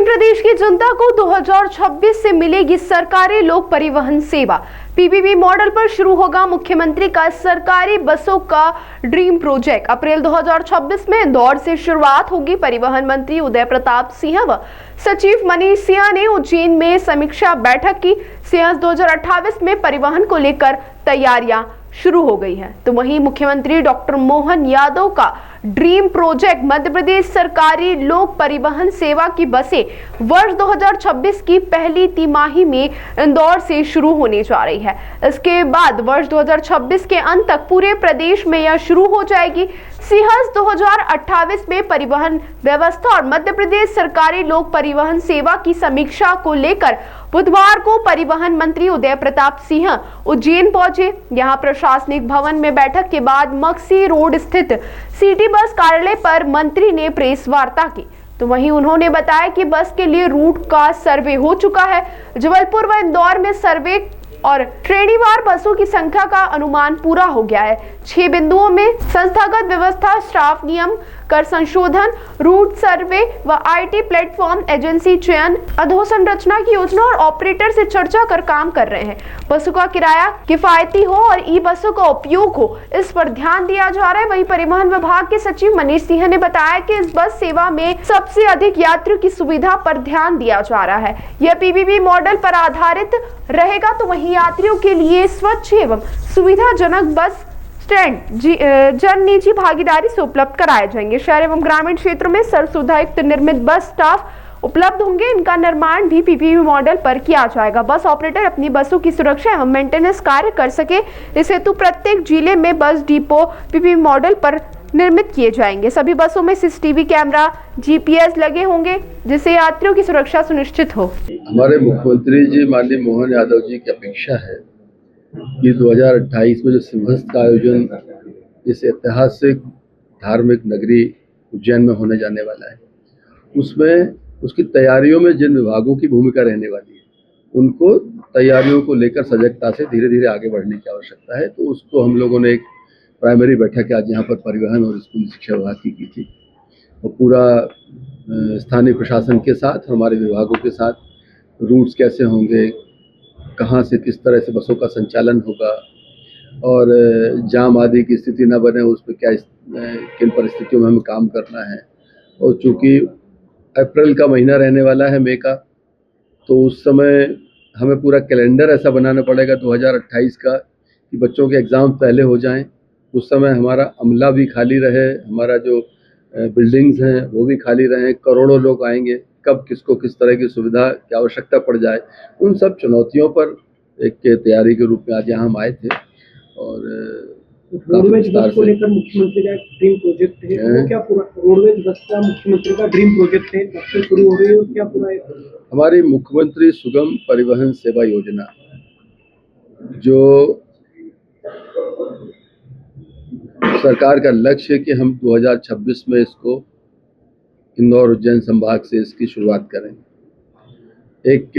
प्रदेश की जनता को 2026 से मिलेगी सरकारी लोक परिवहन सेवा। पीपीपी मॉडल पर शुरू होगा मुख्यमंत्री का सरकारी बसों का ड्रीम प्रोजेक्ट। अप्रैल 2026 में इंदौर से शुरुआत होगी। परिवहन मंत्री उदय प्रताप सिंह व सचिव मनीष सिन्हा ने उज्जैन में समीक्षा बैठक की। सिंह 2028 में परिवहन को लेकर तैयारियां शुरू हो गई है। तो वहीं मुख्यमंत्री डॉक्टर मोहन यादव का ड्रीम प्रोजेक्ट मध्य प्रदेश सरकारी लोक परिवहन सेवा की बसें वर्ष 2026 की पहली तिमाही में इंदौर से शुरू होने जा रही है। इसके बाद वर्ष 2026 के अंत तक पूरे प्रदेश में यह शुरू हो जाएगी। सिंहस 2028 में परिवहन व्यवस्था और मध्य प्रदेश सरकारी लोक परिवहन सेवा की समीक्षा को लेकर बुधवार को परिवहन मंत्री उदय प्रताप सिंह उज्जैन पहुंचे। यहां प्रशासनिक भवन में बैठक के बाद मक्सी रोड स्थित सिटी बस कार्यालय पर मंत्री ने प्रेस वार्ता की। तो वहीं उन्होंने बताया कि बस के लिए रूट का सर्वे हो चुका है। जबलपुर व इंदौर में सर्वे और श्रेणीवार बसों की संख्या का अनुमान पूरा हो गया है। 6 बिंदुओं में संस्थागत व्यवस्था, स्टाफ नियम, कर संशोधन, रूट सर्वे व आईटी प्लेटफॉर्म, एजेंसी चयन, अधोसंरचना की योजना और ऑपरेटर से चर्चा कर काम कर रहे हैं। बसों का किराया किफायती हो और ई बसों का उपयोग हो, इस पर ध्यान दिया जा रहा है। वहीं परिवहन विभाग के सचिव मनीष सिन्हा ने बताया कि इस बस सेवा में सबसे अधिक यात्रियों की सुविधा पर ध्यान दिया जा रहा है। यह पीपीपी मॉडल पर आधारित रहेगा। तो वहीं यात्रियों के लिए स्वच्छ एवं सुविधाजनक बस स्टैंड जन निजी भागीदारी से उपलब्ध कराए जाएंगे। शहर एवं ग्रामीण क्षेत्रों में सर्वसुविधायुक्त निर्मित बस स्टाफ उपलब्ध होंगे। इनका निर्माण भी पीपीपी मॉडल पर किया जाएगा। बस ऑपरेटर अपनी बसों की सुरक्षा एवं मेंटेनेंस कार्य कर सके, इस हेतु प्रत्येक जिले में बस डिपो पीपीपी मॉडल पर निर्मित किए जाएंगे। सभी बसों में सीसीटीवी कैमरा, जीपीएस लगे होंगे, जिससे यात्रियों की सुरक्षा सुनिश्चित हो। हमारे मुख्यमंत्री जी माननीय मोहन यादव जी की अपेक्षा है कि 2028 में जो सिंहस्थ का आयोजन इस ऐतिहासिक धार्मिक नगरी उज्जैन में होने जाने वाला है, उसमें उसकी तैयारियों में जिन विभागों की भूमिका रहने वाली है, उनको तैयारियों को लेकर सजगता से धीरे धीरे आगे बढ़ने की आवश्यकता है। तो उसको हम लोगों ने एक प्राइमरी बैठक आज यहाँ पर परिवहन और स्कूल शिक्षा विभाग की थी और पूरा स्थानीय प्रशासन के साथ, हमारे विभागों के साथ, रूट्स कैसे होंगे, कहाँ से किस तरह से बसों का संचालन होगा और जाम आदि की स्थिति न बने, उस पर क्या किन परिस्थितियों में हमें काम करना है। और चूँकि अप्रैल का महीना रहने वाला है, मई का, तो उस समय हमें पूरा कैलेंडर ऐसा बनाना पड़ेगा 2028 का कि बच्चों के एग्ज़ाम पहले हो जाएं। उस समय हमारा अमला भी खाली रहे, हमारा जो बिल्डिंग्स हैं वो भी खाली रहें, करोड़ों लोग आएंगे, कब किसको किस तरह की सुविधा की आवश्यकता पड़ जाए, उन सब चुनौतियों पर एक तैयारी के रूप में आज यहाँ हम आए थे। और रोडवेज बस को लेकर मुख्यमंत्री का ड्रीम प्रोजेक्ट है, वो क्या पूरा रोडवेज बस का मुख्यमंत्री का ड्रीम प्रोजेक्ट है, कब से शुरू हो रही है और क्या पूरा है? हमारी मुख्यमंत्री सुगम परिवहन सेवा योजना जो सरकार का लक्ष्य है कि हम 2026 में इसको इंदौर उज्जैन संभाग से इसकी शुरुआत करें। एक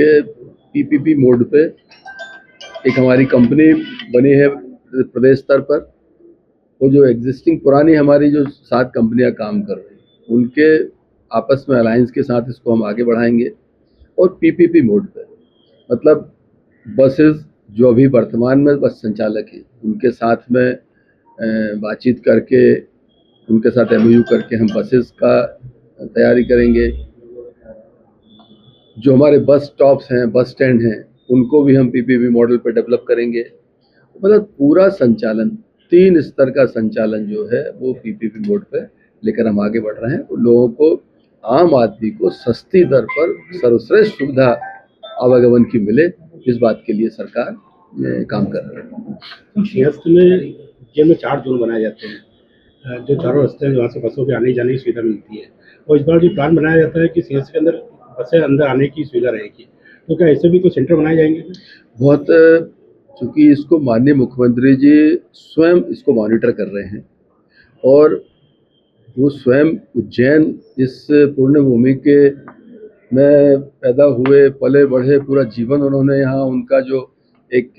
पीपीपी मोड पे एक हमारी कंपनी बनी है प्रदेश स्तर पर, वो जो एग्जिस्टिंग पुरानी हमारी जो 7 कंपनियां काम कर रही हैं, उनके आपस में अलायंस के साथ इसको हम आगे बढ़ाएंगे। और पीपीपी मोड पे मतलब बसेस जो अभी वर्तमान में बस संचालक हैं, उनके साथ में बातचीत करके, उनके साथ एमओयू करके हम बसेस का तैयारी करेंगे। जो हमारे बस स्टॉप्स हैं, बस स्टैंड हैं, उनको भी हम पीपीपी मॉडल पर डेवलप करेंगे। मतलब पूरा संचालन, 3 स्तर का संचालन जो है वो पीपीपी मोड पे लेकर हम आगे बढ़ रहे हैं। तो लोगों को, आम आदमी को सस्ती दर पर सर्वश्रेष्ठ सुविधा आवागमन की मिले, इस बात के लिए सरकार काम कर रही है। में 4 जोन बनाए जाते हैं, जो चारों रास्ते हैं, वहाँ से बसों के आने जाने की सुविधा मिलती है। और इस बार जो प्लान बनाया जाता है कि सीएस के अंदर बसें अंदर आने की सुविधा रहेगी, तो क्या ऐसे भी कोई सेंटर बनाए जाएंगे? बहुत, चूँकि इसको माननीय मुख्यमंत्री जी स्वयं इसको मॉनिटर कर रहे हैं और वो स्वयं उज्जैन इस पुण्यभूमि के में पैदा हुए, पले बढ़े, पूरा जीवन उन्होंने यहाँ, उनका जो एक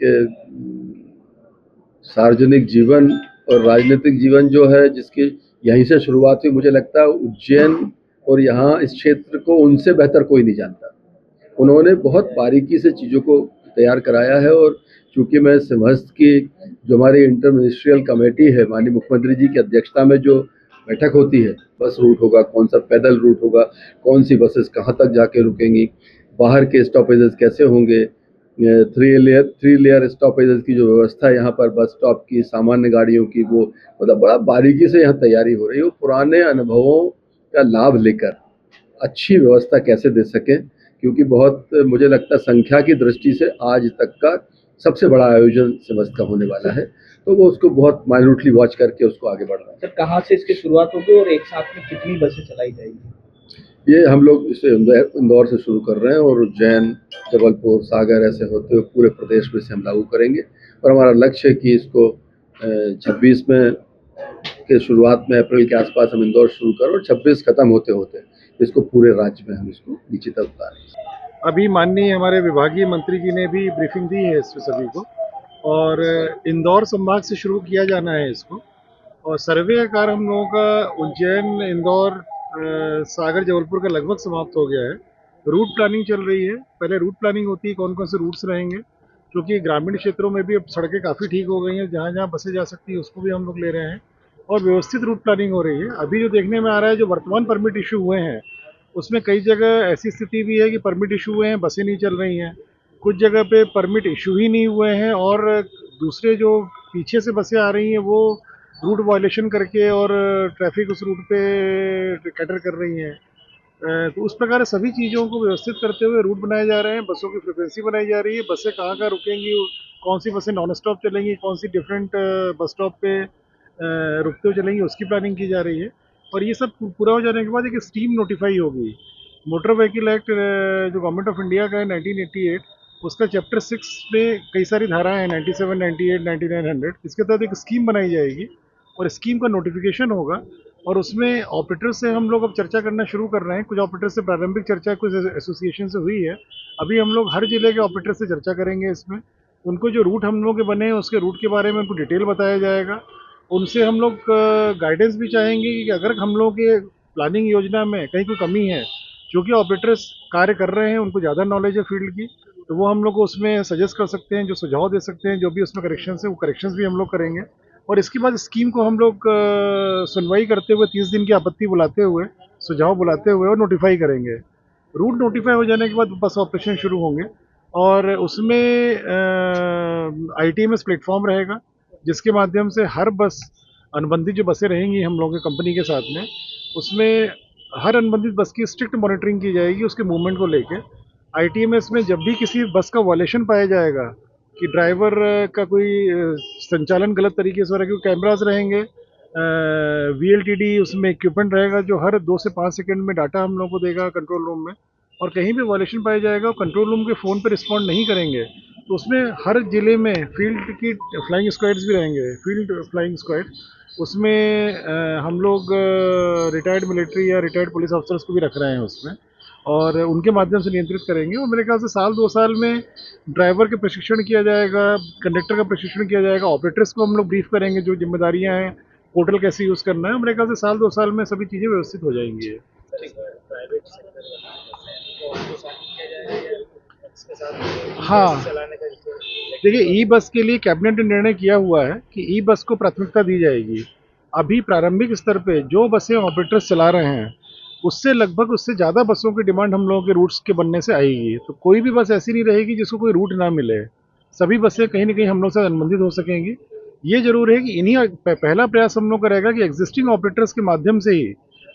सार्वजनिक जीवन और राजनीतिक जीवन जो है, जिसकी यहीं से शुरुआत हुई, मुझे लगता है उज्जैन और यहाँ इस क्षेत्र को उनसे बेहतर कोई नहीं जानता। उन्होंने बहुत बारीकी से चीज़ों को तैयार कराया है और चूंकि मैं सिंहस्थ की जो हमारी इंटर मिनिस्ट्रियल कमेटी है, माननीय मुख्यमंत्री जी की अध्यक्षता में जो बैठक होती है, बस रूट होगा, कौन सा पैदल रूट होगा, कौन सी बसेस कहाँ तक जाके रुकेंगी, बाहर के स्टॉपेजेस कैसे होंगे, थ्री लेयर स्टॉपेजेस की जो व्यवस्था है यहाँ पर बस स्टॉप की, सामान्य गाड़ियों की, वो मतलब बड़ा बारीकी से यहाँ तैयारी हो रही है। वो पुराने अनुभवों का लाभ लेकर अच्छी व्यवस्था कैसे दे सकें, क्योंकि बहुत मुझे लगता है संख्या की दृष्टि से आज तक का सबसे बड़ा आयोजन सिंहस्थ का होने वाला है, तो वो उसको बहुत माइन्यूटली वॉच करके उसको आगे बढ़ रहा है। सर, कहाँ से इसकी शुरुआत होगी और एक साथ में कितनी बसें चलाई जाएगी? ये हम लोग इसे इंदौर से शुरू कर रहे हैं और उज्जैन, जबलपुर, सागर ऐसे होते हुए पूरे प्रदेश में से हम लागू करेंगे। और हमारा लक्ष्य है कि इसको 26 में के शुरुआत में अप्रैल के आसपास हम इंदौर शुरू करें और 26 खत्म होते होते इसको पूरे राज्य में हम इसको नीचे तक उतारें। अभी माननीय हमारे विभागीय मंत्री जी ने भी ब्रीफिंग दी है इस सभी को, और इंदौर संभाग से शुरू किया जाना है इसको। और सर्वे का कार्य हम लोगों का उज्जैन, इंदौर, सागर, जबलपुर का लगभग समाप्त हो गया है। रूट प्लानिंग चल रही है। पहले रूट प्लानिंग होती है, कौन कौन से रूट्स रहेंगे, क्योंकि ग्रामीण क्षेत्रों में भी अब सड़कें काफ़ी ठीक हो गई हैं, जहाँ जहाँ बसें जा सकती है उसको भी हम लोग ले रहे हैं और व्यवस्थित रूट प्लानिंग हो रही है। अभी जो देखने में आ रहा है, जो वर्तमान परमिट इशू हुए हैं उसमें कई जगह ऐसी स्थिति भी है कि परमिट इशू हुए हैं, बसें नहीं चल रही हैं। कुछ जगह पे परमिट इशू ही नहीं हुए हैं और दूसरे जो पीछे से बसें आ रही हैं वो रूट वायलेशन करके और ट्रैफिक उस रूट पे कैटर कर रही हैं। तो उस प्रकार सभी चीज़ों को व्यवस्थित करते हुए रूट बनाए जा रहे हैं, बसों की फ्रिक्वेंसी बनाई जा रही है, बसें कहाँ कहाँ रुकेंगी, कौन सी बसें नॉन स्टॉप चलेंगी, कौन सी डिफरेंट बस स्टॉप पे रुकते हुए चलेंगी, उसकी प्लानिंग की जा रही है। और ये सब पूरा हो जाने के बाद एक स्कीम नोटिफाई होगी। मोटर व्हीकल एक्ट जो गवर्नमेंट ऑफ इंडिया का है 1988, उसका चैप्टर 6 में कई सारी धाराएं हैं, 97, 98, 99, 100। इसके तहत एक स्कीम बनाई जाएगी और स्कीम का नोटिफिकेशन होगा और उसमें ऑपरेटर से हम लोग अब चर्चा करना शुरू कर रहे हैं। कुछ ऑपरेटर से प्रारंभिक चर्चा कुछ एसोसिएशन से हुई है। अभी हम लोग हर जिले के ऑपरेटर से चर्चा करेंगे इसमें। उनको जो रूट हम लोग के बने हैं उसके रूट के बारे में उनको डिटेल बताया जाएगा। उनसे हम लोग गाइडेंस भी चाहेंगे कि अगर हम लोग के प्लानिंग योजना में कहीं कोई कमी है, क्योंकि ऑपरेटर्स कार्य कर रहे हैं, उनको ज़्यादा नॉलेज है फील्ड की, तो वो हम लोग को उसमें सजेस्ट कर सकते हैं, जो सुझाव दे सकते हैं, जो भी उसमें करेक्शंस है वो करेक्शंस भी हम लोग करेंगे। और इसके बाद स्कीम को हम लोग सुनवाई करते हुए 30 दिन की आपत्ति बुलाते हुए, सुझाव बुलाते हुए और नोटिफाई करेंगे। रूट नोटिफाई हो जाने के बाद बस ऑपरेशन शुरू होंगे और उसमें ITMS प्लेटफॉर्म रहेगा, जिसके माध्यम से हर बस, अनुबंधित जो बसें रहेंगी हम लोगों के कंपनी के साथ में, उसमें हर अनुबंधित बस की स्ट्रिक्ट मॉनिटरिंग की जाएगी उसके मूवमेंट को लेके। ITMS में जब भी किसी बस का वायलेशन पाया जाएगा कि ड्राइवर का कोई संचालन गलत तरीके से हो रहा है, क्योंकि कैमराज रहेंगे, VLTD उसमें इक्विपमेंट रहेगा जो हर 2 से 5 सेकंड में डाटा हम लोग को देगा कंट्रोल रूम में। और कहीं भी वायलेशन पाया जाएगा और कंट्रोल रूम के फ़ोन पर रिस्पॉन्ड नहीं करेंगे तो उसमें हर ज़िले में फील्ड की फ्लाइंग स्क्वाड्स भी रहेंगे, फील्ड फ्लाइंग स्क्वाड। उसमें हम लोग रिटायर्ड मिलिट्री या रिटायर्ड पुलिस ऑफिसर्स को भी रख रहे हैं उसमें, और उनके माध्यम से नियंत्रित करेंगे। और मेरे ख्याल से साल 2 साल में ड्राइवर के प्रशिक्षण किया जाएगा, कंडक्टर का प्रशिक्षण किया जाएगा, ऑपरेटर्स को हम लोग ब्रीफ करेंगे जो जिम्मेदारियां हैं, पोर्टल कैसे यूज़ करना है। मेरे ख्याल से साल 2 साल में सभी चीज़ें व्यवस्थित हो जाएंगी। हाँ, देखिए, ई बस के लिए कैबिनेट ने निर्णय किया हुआ है कि ई बस को प्राथमिकता दी जाएगी। अभी प्रारंभिक स्तर पे जो बसें ऑपरेटर्स चला रहे हैं उससे लगभग उससे ज़्यादा बसों की डिमांड हम लोगों के रूट्स के बनने से आएगी। तो कोई भी बस ऐसी नहीं रहेगी जिसको कोई रूट ना मिले, सभी बसें कहीं ना कहीं हम लोग से अनुबंधित हो सकेंगी। ये जरूर है कि इन्हीं पहला प्रयास हम लोग का रहेगा कि एग्जिस्टिंग ऑपरेटर्स के माध्यम से ही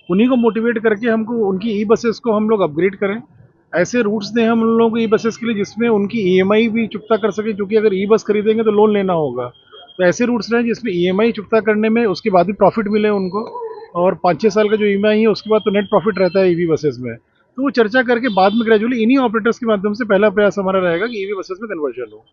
उन्हीं को मोटिवेट करके हमको उनकी ई बसेस को हम लोग अपग्रेड करें। ऐसे रूट्स दें हम लोगों को ई बसेस के लिए जिसमें उनकी EMI भी चुकता कर सके, क्योंकि अगर ई बस खरीदेंगे तो लोन लेना होगा। तो ऐसे रूट्स रहें जिसमें EMI चुकता करने में उसके बाद भी प्रॉफिट मिले उनको, और 5-6 साल का जो EMI है उसके बाद तो नेट प्रॉफिट रहता है EV बसेस में। तो वो चर्चा करके बाद में ग्रेजुअली इन्हीं ऑपरेटर्स के माध्यम से पहला प्रयास हमारा रहेगा कि EV बसेस में कन्वर्जन हो।